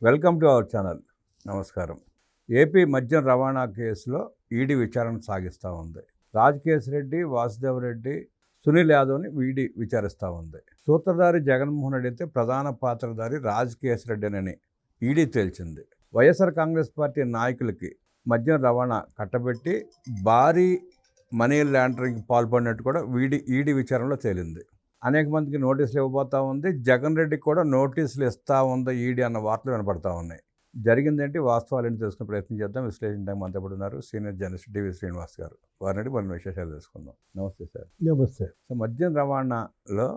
Welcome to our channel. నమస్కారం. AP మద్యం రవాణా కేసులో ఈడీ విచారణ సాగిస్తూ ఉంది. రాజకేశ్రెడ్డి, వాసుదేవరెడ్డి, సునీల్ యాదవ్ని ఈడీ విచారిస్తూ ఉంది. సూత్రధారి జగన్మోహన్ రెడ్డి అయితే ప్రధాన పాత్రధారి రాజకేశ్రెడ్డినని ఈడీ తేల్చింది. వైఎస్ఆర్ కాంగ్రెస్ పార్టీ నాయకులకి మద్యం రవాణా కట్టబెట్టి భారీ మనీ లాండరింగ్కి పాల్పడినట్టు కూడా ఈడీ విచారణలో తేలింది. అనేక మందికి నోటీసులు ఇవ్వబోతూ ఉంది. జగన్ రెడ్డికి కూడా నోటీసులు ఇస్తూ ఉంది ఈడీ అన్న వార్తలు వినపడతా ఉన్నాయి. జరిగిందేంటి, వాస్తవాలు తెలుసుకునే ప్రయత్నం చేద్దాం. విశ్లేషణ టైం అంతా ఉన్నారు సీనియర్ జర్నలిస్ట్ డివి శ్రీనివాస్ గారు. వారిని కొన్ని విశేషాలు తెలుసుకుందాం. నమస్తే సార్. నమస్తే. సో మద్యం రవాణాలో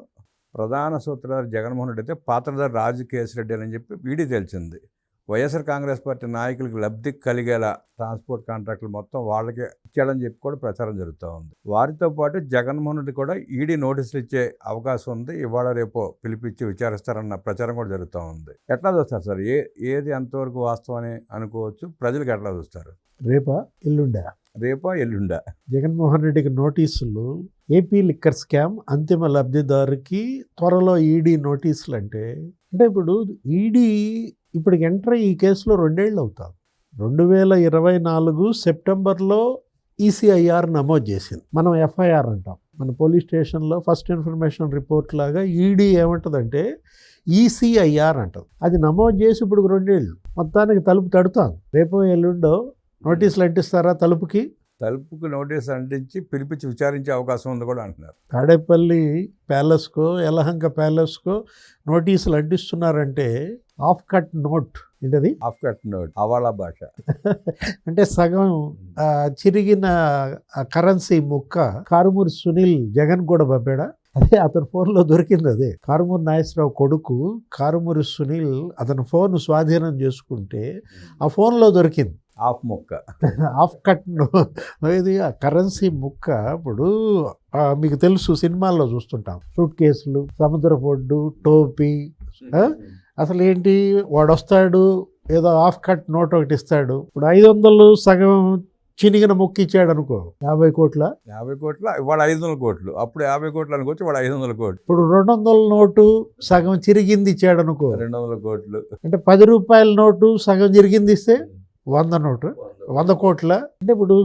ప్రధాన సూత్రధారి జగన్మోహన్ రెడ్డి అయితే పాత్రధారి రాజకేశ్రెడ్డి అని చెప్పి ఈడీ తేల్చింది. వైఎస్ఆర్ కాంగ్రెస్ పార్టీ నాయకులకు లబ్ధి కలిగేలా ట్రాన్స్పోర్ట్ కాంట్రాక్టులు మొత్తం వాళ్ళకే ఇచ్చాడని చెప్పి కూడా ప్రచారం జరుగుతూ ఉంది. వారితో పాటు జగన్మోహన్ రెడ్డి కూడా ఈడీ నోటీసులు ఇచ్చే అవకాశం ఉంది. ఇవాళ రేపో పిలిపించి విచారిస్తారన్న ప్రచారం కూడా జరుగుతూ ఉంది. ఎట్లా చూస్తారు సార్? ఏది ఎంతవరకు వాస్తవం అని అనుకోవచ్చు? ప్రజలకు ఎట్లా చూస్తారు? రేపా ఎల్లుండా జగన్మోహన్ రెడ్డికి నోటీసులు. ఏపీ లిక్కర్ స్కామ్ అంతిమ లబ్ధిదారుకి త్వరలో ఈడీ నోటీసులు అంటే ఇప్పుడు ఈడీ ఇప్పటికి ఎంటర్ ఈ కేసులో 2 ఏళ్ళు అవుతాం. 2024 సెప్టెంబర్లో ఈసీఐఆర్ నమోదు చేసింది. మనం ఎఫ్ఐఆర్ అంటాం. మన పోలీస్ స్టేషన్లో ఫస్ట్ ఇన్ఫర్మేషన్ రిపోర్ట్ లాగా ఈడీ ఏమంటుందంటే ఈసీఐఆర్ అంటుంది. అది నమోదు చేసి ఇప్పుడు 2 ఏళ్ళు మొత్తానికి తలుపు తడుతాను. రేపో ఎల్లుండో నోటీసులు అంటిస్తారా? తలుపుకి నోటీసు అంటించి పిలిపించి విచారించే అవకాశం ఉంది కూడా అంటున్నారు. తాడేపల్లి ప్యాలెస్కో యలహంక ప్యాలెస్కో నోటీసులు అంటిస్తున్నారంటే ఆఫ్ కట్ నోట్. ఏంటది? ఆఫ్ కట్ నోట్, అవాళ భాష. అంటే సగం చిరిగిన కరెన్సీ ముక్క కారుమూరి సునీల్ జగన్ కూడా పంపాడా? అదే అతని ఫోన్లో దొరికింది. అదే కారుమూరి నాగేశ్వరరావు కొడుకు కారుమూరి సునీల్ అతని ఫోన్ స్వాధీనం చేసుకుంటే ఆ ఫోన్లో దొరికింది ఆఫ్ ముక్క, ఆఫ్ కట్. ఇది కరెన్సీ ముక్క. ఇప్పుడు మీకు తెలుసు, సినిమాల్లో చూస్తుంటాం సూట్ కేసులు, సముద్రపు ఒడ్డు, టోపీ. అసలు ఏంటి, వాడు వస్తాడు ఏదో ఆఫ్ కట్ నోట్ ఒకటి ఇస్తాడు. ఇప్పుడు 500 సగం చినిగిన ముక్క ఇచ్చాడు అనుకో, 50 కోట్ల ఇవాళ 500 కోట్లు. అప్పుడు 50 కోట్లు అనుకోవచ్చు, ఇవాళ 500 కోట్లు. ఇప్పుడు 200 నోటు సగం చిరిగింది ఇచ్చాడు అనుకో, 200 కోట్లు. అంటే 10 రూపాయల నోటు సగం చిరిగింది ఇస్తే 100 నోటు, 100 కోట్ల. అంటే ఇప్పుడు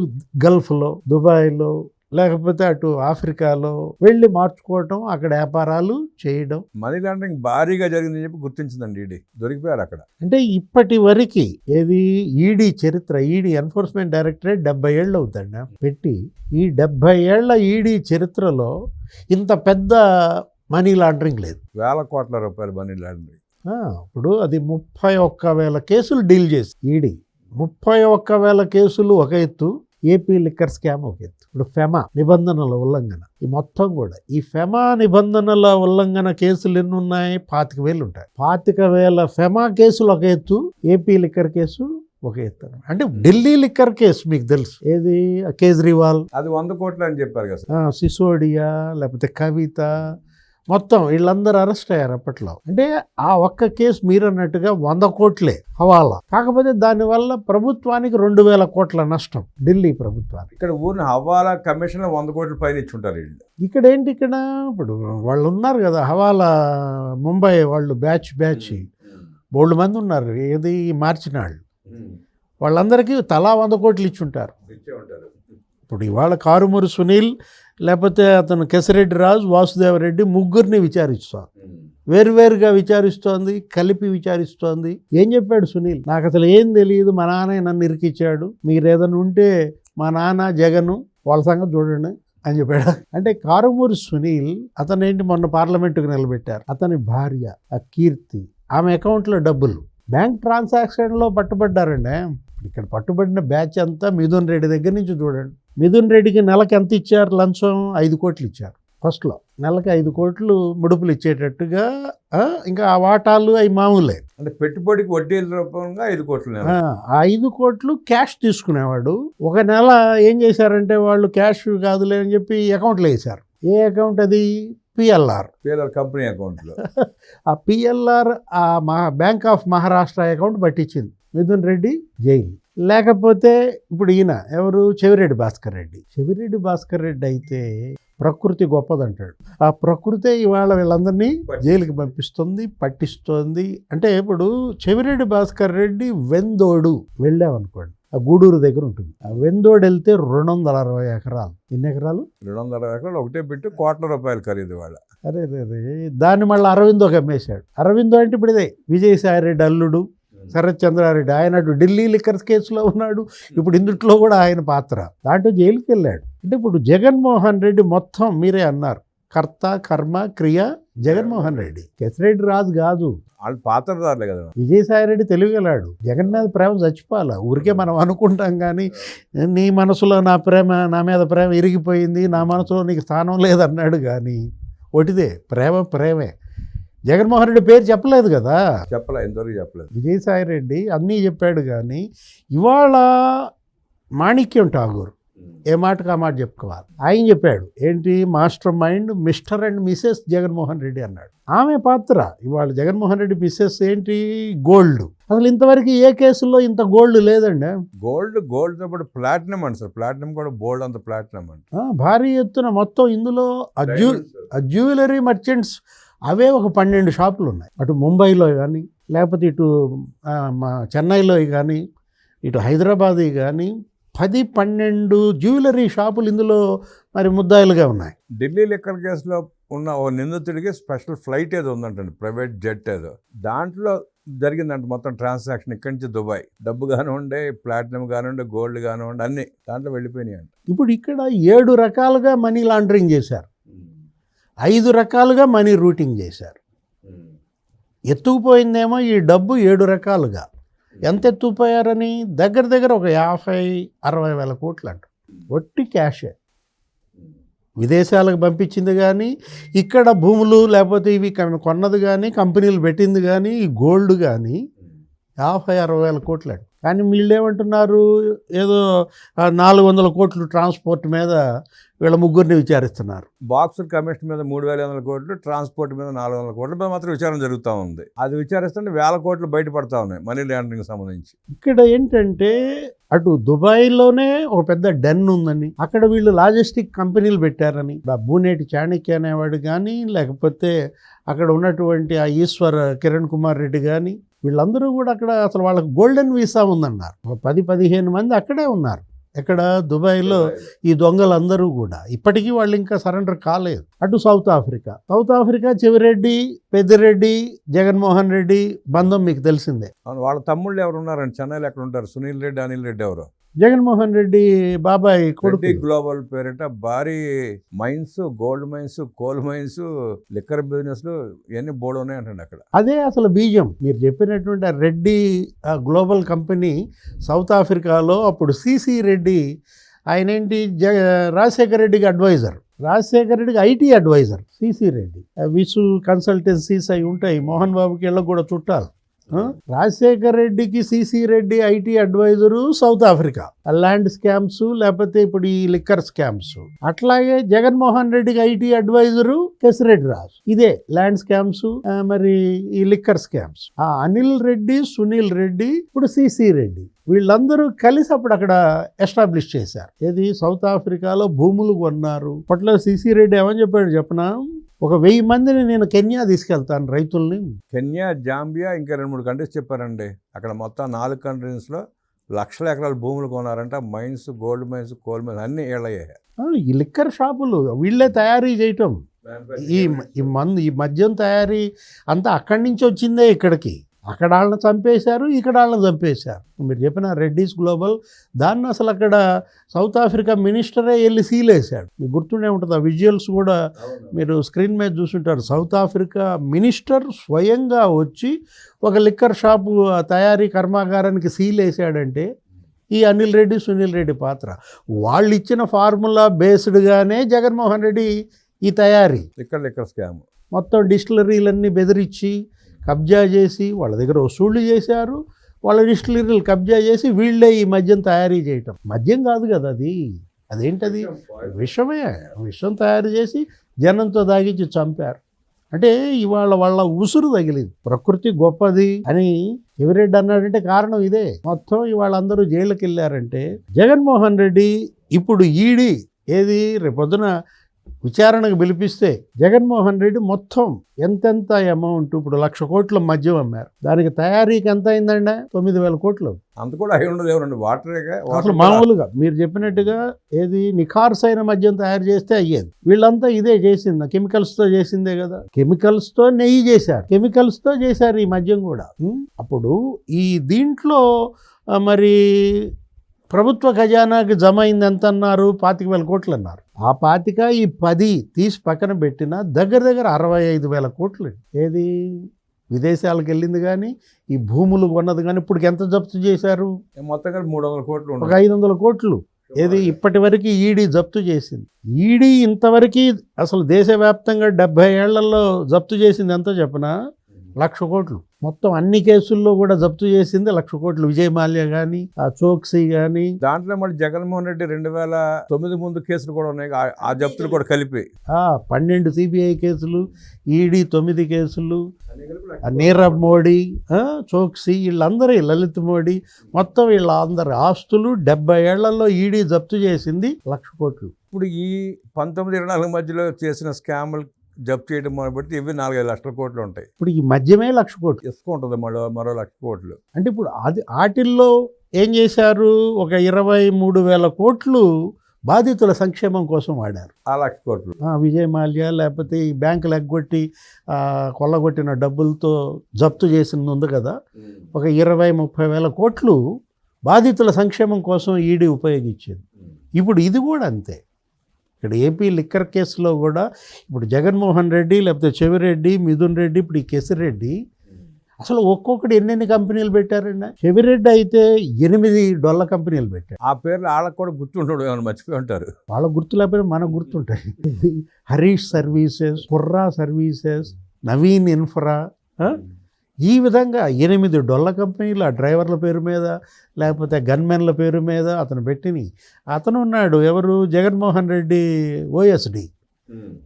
గల్ఫ్లో, దుబాయ్లో, లేకపోతే అటు ఆఫ్రికాలో వెళ్ళి మార్చుకోవటం, అక్కడ వ్యాపారాలు చేయడం. మనీ లాండరింగ్ భారీగా జరిగిందని చెప్పి గుర్తించిందండి ఈడీ. దొరికిపోయారు అక్కడ. అంటే ఇప్పటి వరకు ఏది ఈడీ చరిత్ర, ఈడీ ఎన్ఫోర్స్మెంట్ డైరెక్టరేట్ 70 ఏళ్ళు అవుతాడు పెట్టి. ఈ 70 ఏళ్ల ఈడీ చరిత్రలో ఇంత పెద్ద మనీ లాండరింగ్ లేదు. 1000 కోట్ల రూపాయల మనీ లాండరింగ్. ఇప్పుడు అది 31,000 కేసులు డీల్ చేసి ఈడీ. 31,000 కేసులు ఒక ఎత్తు, ఏపీ లిక్కర్ స్కామ్ ఒక ఎత్తు. ఇప్పుడు ఫెమా నిబంధనల ఉల్లంఘన, ఈ మొత్తం కూడా ఈ ఫెమా నిబంధనల ఉల్లంఘన కేసులు ఎన్ని ఉన్నాయి? 25,000 ఉంటాయి. 25,000 ఫెమా కేసులు ఒక ఎత్తు, ఏపీ లిక్కర్ కేసు ఒక ఎత్తు. అంటే ఢిల్లీ లిక్కర్ కేసు మీకు తెలుసు, ఏది కేజ్రీవాల్, అది 100 కోట్లు అని చెప్పారు కదా. సిసోడియా, లేకపోతే కవిత, మొత్తం వీళ్ళందరూ అరెస్ట్ అయ్యారు అప్పట్లో. అంటే ఆ ఒక్క కేసు మీరు అన్నట్టుగా 100 కోట్లే హవాలా. కాకపోతే దానివల్ల ప్రభుత్వానికి 2,000 కోట్ల నష్టం, ఢిల్లీ ప్రభుత్వానికి. ఇక్కడ ఊరిని హవాలా కమిషన్ 100 కోట్ల పైన ఇచ్చుంటారు వీళ్ళు. ఇక్కడ ఏంటి, ఇక్కడ ఇప్పుడు వాళ్ళు ఉన్నారు కదా హవాలా ముంబై వాళ్ళు, బ్యాచ్ బోల్డ్ మంది ఉన్నారు, ఏది మార్చిన వాళ్ళు. వాళ్ళందరికీ తలా 100 కోట్లు ఇచ్చుంటారు. ఇప్పుడు ఇవాళ కారుమూరి సునీల్, లేకపోతే అతను కేశరెడ్డి రాజు, వాసుదేవరెడ్డి ముగ్గురిని విచారిస్తోంది. వేరువేరుగా విచారిస్తోంది, కలిపి విచారిస్తోంది. ఏం చెప్పాడు సునీల్? నాకు అసలు ఏం తెలియదు, మా నాన్న నన్ను ఇరికిచ్చాడు, మీరు ఏదైనా ఉంటే మా నాన్న జగను వాళ్ళ సంగతి చూడండి అని చెప్పాడు. అంటే కారుమూరి సునీల్ అతను ఏంటి, మొన్న పార్లమెంటుకు నిలబెట్టారు. అతని భార్య కీర్తి, ఆమె అకౌంట్లో డబ్బులు బ్యాంక్ ట్రాన్సాక్షన్లో పట్టుబడ్డారండి. ఇక్కడ పట్టుబడిన బ్యాచ్ అంతా మిథున్ రెడ్డి దగ్గర నుంచి చూడండి. మిథున్ రెడ్డికి నెలకి ఎంత ఇచ్చారు లంచం? 5 కోట్లు ఇచ్చారు ఫస్ట్లో. నెలకి 5 కోట్లు ముడుపులు ఇచ్చేటట్టుగా. ఇంకా ఆ వాటాలు అవి మామూలే. అంటే పెట్టుబడికి వడ్డీ రూపంగా 5 కోట్లు. 5 కోట్లు క్యాష్ తీసుకునేవాడు. ఒక నెల ఏం చేశారంటే వాళ్ళు క్యాష్ కాదులే అని చెప్పి అకౌంట్లో వేశారు. ఏ అకౌంట్ అది? పిఎల్ఆర్ కంపెనీ అకౌంట్లో. ఆ పిఎల్ఆర్ ఆ బ్యాంక్ ఆఫ్ మహారాష్ట్ర అకౌంట్ పట్టించింది. మిథున్ రెడ్డి జైలు. లేకపోతే ఇప్పుడు ఈయన ఎవరు, చెవిరెడ్డి భాస్కర్ రెడ్డి అయితే ప్రకృతి గొప్పదంటాడు. ఆ ప్రకృతే ఇవాళ వీళ్ళందరినీ జైలుకి పంపిస్తుంది, పట్టిస్తోంది. అంటే ఇప్పుడు చెవిరెడ్డి భాస్కర్ రెడ్డి వెందోడు వెళ్ళామనుకోండి, ఆ గూడూరు దగ్గర ఉంటుంది. ఆ వెందోడు వెళ్తే 260 ఎకరాలు. ఎన్ని ఎకరాలు? 260 ఎకరాలు ఒకటే పెట్టి ₹1,00,00,000 ఖరీదు వాళ్ళ. అరే దాన్ని మళ్ళీ అరవిందోకి అమ్మేశాడు. అరవిందో అంటే ఇప్పుడు ఇదే విజయసాయి రెడ్డి అల్లుడు శరత్ చంద్రారెడ్డి. ఆయన అటు ఢిల్లీ లిక్కర్స్ కేసులో ఉన్నాడు, ఇప్పుడు ఇందుట్లో కూడా ఆయన పాత్ర. దాంట్లో జైలుకి వెళ్ళాడు. అంటే ఇప్పుడు జగన్మోహన్ రెడ్డి మొత్తం మీరే అన్నారు, కర్త కర్మ క్రియ జగన్మోహన్ రెడ్డి. కేసిరెడ్డి రాజు కాదు, వాళ్ళు పాత్రదారులే కదా. విజయసాయి రెడ్డి తెలివిగలాడు. జగన్ మీద ప్రేమ చచ్చిపోవాలా, ఊరికే మనం అనుకుంటాం కానీ నీ మనసులో నా మీద ప్రేమ ఇరిగిపోయింది, నా మనసులో నీకు స్థానం లేదన్నాడు కానీ ఒకటిదే ప్రేమే. జగన్మోహన్ రెడ్డి పేరు చెప్పలేదు కదా, ఎంతవరకు చెప్పలేదు. విజయసాయి రెడ్డి అన్నీ చెప్పాడు కానీ ఇవాళ మాణిక్యం ఠాగూర్ ఏ మాటకు ఆ మాట చెప్పుకోవాలి. ఆయన చెప్పాడు ఏంటి, master mind mister and Mrs Jaganmohan Reddy అన్నాడు. ఆమె పాత్ర ఇవాళ జగన్మోహన్ రెడ్డి మిసెస్ ఏంటి, గోల్డ్. అసలు ఇంతవరకు ఏ కేసుల్లో ఇంత గోల్డ్ లేదండి. గోల్డ్తో పాటు ప్లాటినం అండి సార్, ప్లాటినం కూడా బోల్డ్ అంత ప్లాటినం అండి. భారీ ఎత్తున మొత్తం ఇందులో జ్యువెలరీ మర్చెంట్స్ అవే ఒక 12 షాపులు ఉన్నాయి. అటు ముంబైలో కానీ, లేకపోతే ఇటు మా చెన్నైలో కానీ, ఇటు హైదరాబాద్ కానీ 10-12 జ్యువెలరీ షాపులు ఇందులో మరి ముద్దాయిలుగా ఉన్నాయి. ఢిల్లీ లిక్కర్ కేసులో ఉన్న ఓ నిందితుడికి స్పెషల్ ఫ్లైట్ ఏదో ఉందంటండి, ప్రైవేట్ జెట్ ఏదో. దాంట్లో జరిగిందంట మొత్తం ట్రాన్సాక్షన్. ఇక్కడి నుంచి దుబాయ్ డబ్బు కానివ్వండి, ప్లాటినం కానివ్వండి, గోల్డ్ కానివ్వండి, అన్నీ దాంట్లో వెళ్ళిపోయినాయి అంట. ఇప్పుడు ఇక్కడ 7 రకాలుగా మనీ లాండరింగ్ చేశారు, 5 రకాలుగా మనీ రూటింగ్ చేశారు. ఎత్తుకుపోయిందేమో ఈ డబ్బు 7 రకాలుగా. ఎంత ఎత్తుకుపోయారని దగ్గర ఒక 50-60 వేల కోట్లు అంట. ఒట్టి క్యాషే. విదేశాలకు పంపించింది కానీ, ఇక్కడ భూములు లేకపోతే ఇవి కొన్నది కానీ, కంపెనీలు పెట్టింది కానీ, ఈ గోల్డ్ కానీ 50-60 వేల కోట్లు అంట. కానీ వీళ్ళు ఏమంటున్నారు, ఏదో 400 కోట్లు ట్రాన్స్పోర్ట్ మీద వీళ్ళ ముగ్గురిని విచారిస్తున్నారు. బాక్సుల కమిషన్ మీద 3,500 కోట్లు, ట్రాన్స్పోర్ట్ మీద 400 కోట్ల మీద మాత్రం విచారణ జరుగుతూ ఉంది. అది విచారిస్తుంటే 1,000 కోట్లు బయటపడతా ఉన్నాయి మనీ లాండరింగ్ సంబంధించి. ఇక్కడ ఏంటంటే అటు దుబాయ్లోనే ఒక పెద్ద డెన్ ఉందని, అక్కడ వీళ్ళు లాజిస్టిక్ కంపెనీలు పెట్టారని, బూనేటి చాణక్య అనేవాడు కానీ, లేకపోతే అక్కడ ఉన్నటువంటి ఆ ఈశ్వర్ కిరణ్ కుమార్ రెడ్డి కానీ, వీళ్ళందరూ కూడా అక్కడ అసలు వాళ్ళకి గోల్డెన్ వీసా ఉందన్నారు. 10-15 మంది అక్కడే ఉన్నారు. ఎక్కడ, దుబాయ్లో. ఈ దొంగలందరూ కూడా ఇప్పటికీ వాళ్ళు ఇంకా సరెండర్ కాలేదు. అటు సౌత్ ఆఫ్రికా చెవిరెడ్డి, పెద్దిరెడ్డి, జగన్మోహన్ రెడ్డి బంధం మీకు తెలిసిందే. వాళ్ళ తమ్ముళ్ళు ఎవరు ఉన్నారండి చెన్నైలో, ఎక్కడ ఉంటారు, సునీల్ రెడ్డి, అనిల్ రెడ్డి ఎవరు, జగన్మోహన్ రెడ్డి బాబాయ్ కొడుకు. గ్లోబల్ పేరిట భారీ mines, gold mines, coal mines, liquor బిజినెస్లు ఇవన్నీ బోర్డు ఉన్నాయి అంటండి అక్కడ. అదే అసలు బీజం. మీరు చెప్పినటువంటి ఆ రెడ్డి గ్లోబల్ కంపెనీ సౌత్ ఆఫ్రికాలో అప్పుడు సిసి రెడ్డి, ఆయన ఏంటి రాజశేఖర రెడ్డికి అడ్వైజర్, రాజశేఖర రెడ్డికి IT advisor CC Reddy. Visu consultancies అవి ఉంటాయి, మోహన్ బాబుకి ఇళ్ళకు కూడా చుట్టాలు. రాజశేఖర్ రెడ్డికి CC Reddy IT advisor South Africa, land scams లేకపోతే ఇప్పుడు ఈ లిక్కర్ స్కామ్స్. అట్లాగే జగన్మోహన్ రెడ్డికి ఐటీ అడ్వైజరు కేసిరెడ్డి రాజు, ఇదే ల్యాండ్ స్కామ్స్ మరి ఈ లిక్కర్ స్కామ్స్. ఆ అనిల్ రెడ్డి, సునీల్ రెడ్డి, ఇప్పుడు సిసి రెడ్డి, వీళ్ళందరూ కలిసి అప్పుడు అక్కడ ఎస్టాబ్లిష్ చేశారు. ఏది, సౌత్ ఆఫ్రికాలో భూములు కొన్నారు. అప్పట్లో సిసి రెడ్డి ఏమని చెప్పాడు చెప్పనా, ఒక 1000 మందిని నేను కెన్యా తీసుకెళ్తాను, రైతుల్ని. కెన్యా, జాంబియా, ఇంకా 2-3 కంట్రీస్ చెప్పారండి. అక్కడ మొత్తం 4 కంట్రీస్లో లక్షల ఎకరాల భూములు కొన్నారంట. Mines, gold mines, coal mines అన్నీ ఏళ్ళయ్యాయి. ఈ లిక్కర్ షాపులు వీళ్ళే తయారీ చేయటం, ఈ మద్యం తయారీ అంతా అక్కడి నుంచి వచ్చిందే ఇక్కడికి. అక్కడ వాళ్ళని చంపేశారు, ఇక్కడ వాళ్ళని చంపేశారు. మీరు చెప్పిన రెడ్డీస్ గ్లోబల్, దాన్ని అసలు అక్కడ సౌత్ ఆఫ్రికా మినిస్టరే వెళ్ళి సీల్ వేశాడు. మీకు గుర్తుండే ఉంటుంది, ఆ విజువల్స్ కూడా మీరు స్క్రీన్ మీద చూసుంటారు. సౌత్ ఆఫ్రికా మినిస్టర్ స్వయంగా వచ్చి ఒక లిక్కర్ షాపు తయారీ కర్మాగారానికి సీల్ వేసాడంటే ఈ అనిల్ రెడ్డి, సునీల్ రెడ్డి పాత్ర. వాళ్ళు ఇచ్చిన ఫార్ములా బేస్డ్గానే జగన్మోహన్ రెడ్డి ఈ తయారీ, లిక్కర్ స్కామ్ మొత్తం డిస్టిలరీలన్నీ బెదిరించి కబ్జా చేసి వాళ్ళ దగ్గర వసూళ్లు చేశారు. వాళ్ళ డిస్టిలరీలు కబ్జా చేసి వీళ్ళే ఈ మద్యం తయారీ చేయటం. మద్యం కాదు కదా అది, అదేంటది, విషం తయారు చేసి జనంతో దాగించి చంపారు. అంటే ఇవాళ వాళ్ళ ఉసురు తగిలింది. ప్రకృతి గొప్పది అని చెవిరెడ్డి అన్నాడంటే కారణం ఇదే. మొత్తం ఇవాళ అందరూ జైలుకి వెళ్ళారంటే జగన్మోహన్ రెడ్డి ఇప్పుడు ఈడీ ఏది రేపొద్దున విచారణకు పిలిపిస్తే జగన్మోహన్ రెడ్డి మొత్తం ఎంతెంత అమౌంట్, ఇప్పుడు 1,00,000 కోట్ల మద్యం అమ్మారు, దానికి తయారీకి ఎంత అయిందండి? 9,000 కోట్లు. అంత కూడా అయి ఉండదు ఎవరండి, వాటరేగా. అసలు మామూలుగా మీరు చెప్పినట్టుగా ఏది నిఖార్సైన మద్యం తయారు చేస్తే అయ్యేది. వీళ్ళంతా ఇదే చేసింది, కెమికల్స్తో చేసిందే కదా. కెమికల్స్తో నెయ్యి చేశారు, కెమికల్స్తో చేశారు ఈ మద్యం కూడా. అప్పుడు ఈ దీంట్లో మరి ప్రభుత్వ ఖజానాకి జమ అయింది ఎంత అన్నారు? 25,000 కోట్లు అన్నారు. ఆ 25 ఈ 10 తీసి పక్కన పెట్టిన దగ్గర 65,000 కోట్లు. ఏది విదేశాలకు వెళ్ళింది కానీ, ఈ భూములు కొన్నది కానీ, ఇప్పుడు ఎంత జప్తు చేశారు? మొత్తం కలిపి 300 కోట్లు ఒక 500 కోట్లు. ఏది ఇప్పటి వరకు ఈడీ జప్తు చేసింది. ఈడీ ఇంతవరకు అసలు దేశవ్యాప్తంగా 70 ఏళ్లలో జప్తు చేసింది ఎంతో చెప్పనా? 1,00,000 కోట్లు. మొత్తం అన్ని కేసుల్లో కూడా జప్తు చేసింది 1,00,000 కోట్లు. విజయ్ మాల్యా కానీ, ఆ చోక్సీ కానీ. దాంట్లో మళ్ళీ జగన్మోహన్ రెడ్డి 2009 ముందు కేసులు కూడా ఉన్నాయి, ఆ జప్తులు కూడా కలిపి 12 సిబిఐ కేసులు, ఈడీ 9 కేసులు, నీరవ్ మోడీ, చోక్సీ, వీళ్ళందరూ, లలిత్ మోడీ, మొత్తం వీళ్ళందరి ఆస్తులు 70 ఏళ్లలో ఈడీ జప్తు చేసింది 1,00,000 కోట్లు. ఇప్పుడు ఈ 19-24 మధ్యలో చేసిన స్కాములు జప్తు చేయడం మొదలుపెడితే ఇవి 4-5 లక్షల కోట్లు ఉంటాయి. ఇప్పుడు ఈ మధ్యమే 1,00,000 కోట్లు ఇసుక ఉంటుంది, మరో 1,00,000 కోట్లు. అంటే ఇప్పుడు అది వాటిల్లో ఏం చేశారు? ఒక 23,000 కోట్లు బాధితుల సంక్షేమం కోసం వాడారు. ఆ 1,00,000 కోట్లు విజయ్ మాల్యా లేకపోతే ఈ బ్యాంకులు ఎగ్గొట్టి కొల్లగొట్టిన డబ్బులతో జప్తు చేసింది ఉంది కదా, ఒక 20-30 కోట్లు బాధితుల సంక్షేమం కోసం ఈడీ ఉపయోగించింది. ఇప్పుడు ఇది కూడా అంతే. ఇక్కడ ఏపీ లిక్కర్ కేసులో కూడా ఇప్పుడు జగన్మోహన్ రెడ్డి లేకపోతే చెవిరెడ్డి, మిథున్ రెడ్డి, ఇప్పుడు ఈ కేసిరెడ్డి, అసలు ఒక్కొక్కటి ఎన్నెన్ని కంపెనీలు పెట్టారండి. చెవిరెడ్డి అయితే 8 డొల్ల కంపెనీలు పెట్టారు. ఆ పేర్లు వాళ్ళకి కూడా గుర్తుండడు, ఏమైనా మర్చిపోయి ఉంటారు. వాళ్ళ గుర్తు లేకపోయినా మనకు గుర్తుంటాయి. హరీష్ సర్వీసెస్, కుర్రా సర్వీసెస్, నవీన్ ఇన్ఫ్రా, ఈ విధంగా 8 డొల్ల కంపెనీలు ఆ డ్రైవర్ల పేరు మీద లేకపోతే గన్మెన్ల పేరు మీద అతను పెట్టిని. అతను ఉన్నాడు ఎవరు? జగన్మోహన్ రెడ్డి ఓఎస్డి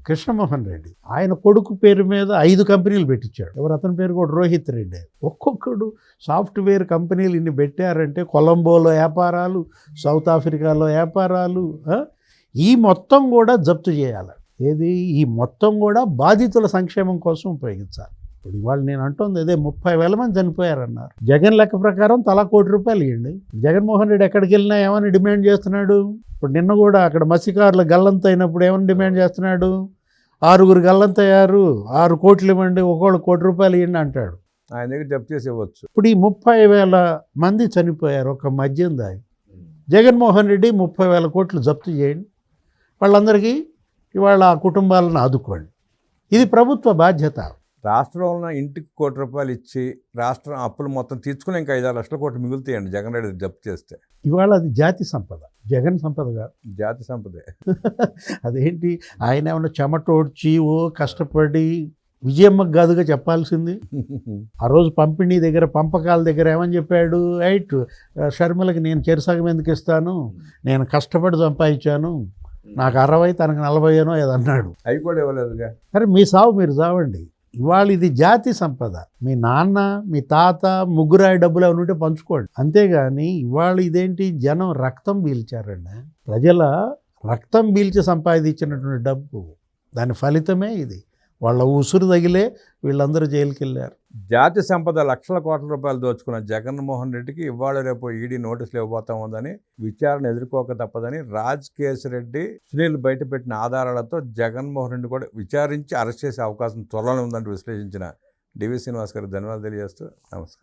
కృష్ణమోహన్ రెడ్డి, ఆయన కొడుకు పేరు మీద 5 కంపెనీలు పెట్టించాడు. ఎవరు? అతని పేరు కూడా రోహిత్ రెడ్డి. ఒక్కొక్కడు సాఫ్ట్వేర్ కంపెనీలు ఇన్ని పెట్టారంటే, కొలంబోలో వ్యాపారాలు, సౌత్ ఆఫ్రికాలో వ్యాపారాలు, ఈ మొత్తం కూడా జప్తు చేయాలి. ఏది? ఈ మొత్తం కూడా బాధితుల సంక్షేమం కోసం ఉపయోగించాలి. ఇప్పుడు ఇవాళ నేను అంటుంది అదే, 30,000 మంది చనిపోయారన్నారు. జగన్ లెక్క ప్రకారం తలా ₹1 కోటి ఇవ్వండి. జగన్మోహన్ రెడ్డి ఎక్కడికి వెళ్ళినా ఏమని డిమాండ్ చేస్తున్నాడు? ఇప్పుడు నిన్న కూడా అక్కడ మత్స్యకారులు గల్లంత అయినప్పుడు ఏమని డిమాండ్ చేస్తున్నాడు? 6 గల్లంతయ్యారు, 6 కోట్లు ఇవ్వండి, ఒక్కొక్కళ్ళు ₹1 కోటి ఇవ్వండి అంటాడు. ఆయన దగ్గర జప్తు చేసి ఇవ్వచ్చు. ఇప్పుడు ఈ 30,000 మంది చనిపోయారు ఒక మద్యం దాగి. జగన్మోహన్ రెడ్డి 30,000 కోట్లు జప్తు చేయండి, వాళ్ళందరికీ ఇవాళ ఆ కుటుంబాలను ఆదుకోండి. ఇది ప్రభుత్వ బాధ్యత. రాష్ట్రంలో ఉన్న ఇంటికి ₹1 ఇచ్చి రాష్ట్రం అప్పులు మొత్తం తీసుకుని ఇంకా 5-6 లక్షల కోట్లు మిగులుతాయండి జగన్ రెడ్డి జప్తు చేస్తే. ఇవాళ అది జాతి సంపద, జగన్ సంపద కాదు, జాతి సంపదే. అదేంటి ఆయన ఏమన్నా చెమటోడ్చి కష్టపడి విజయమ్మకు కాదుగా చెప్పాల్సింది. ఆ రోజు పంపిణీ దగ్గర, పంపకాల దగ్గర ఏమని చెప్పాడు? రైట్, షర్మిలకి నేను చెరుసగం ఎందుకు ఇస్తాను, నేను కష్టపడి సంపాదించాను, నాకు 60 తనకు 40 ఏదన్నాడు. అవి కూడా ఇవ్వలేదుగా. సరే మీ సావు మీరు చావండి. ఇవాళ ఇది జాతి సంపద. మీ నాన్న, మీ తాత, ముగ్గురాయి డబ్బులు ఏమైనా ఉంటే పంచుకోండి, అంతేగాని ఇవాళ ఇదేంటి? జనం రక్తం పీల్చారండి, ప్రజల రక్తం పీల్చి సంపాదించినటువంటి డబ్బు, దాని ఫలితమే ఇది. వాళ్ళ ఉసురు తగిలే వీళ్ళందరూ జైలుకి వెళ్ళారు. జాతి సంపద లక్షల కోట్ల రూపాయలు దోచుకున్న జగన్మోహన్ రెడ్డికి ఇవాళ రేపు ఈడీ నోటీసులు ఇవ్వబోతా ఉందని, విచారణ ఎదుర్కోక తప్పదని రాజ్ కేసిరెడ్డి, సునీల్ బయటపెట్టిన ఆధారాలతో జగన్మోహన్ రెడ్డి కూడా విచారించి అరెస్ట్ చేసే అవకాశం త్వరలోనే ఉందని విశ్లేషించిన డివి శ్రీనివాస్ గారికి ధన్యవాదాలు తెలియజేస్తూ నమస్కారం.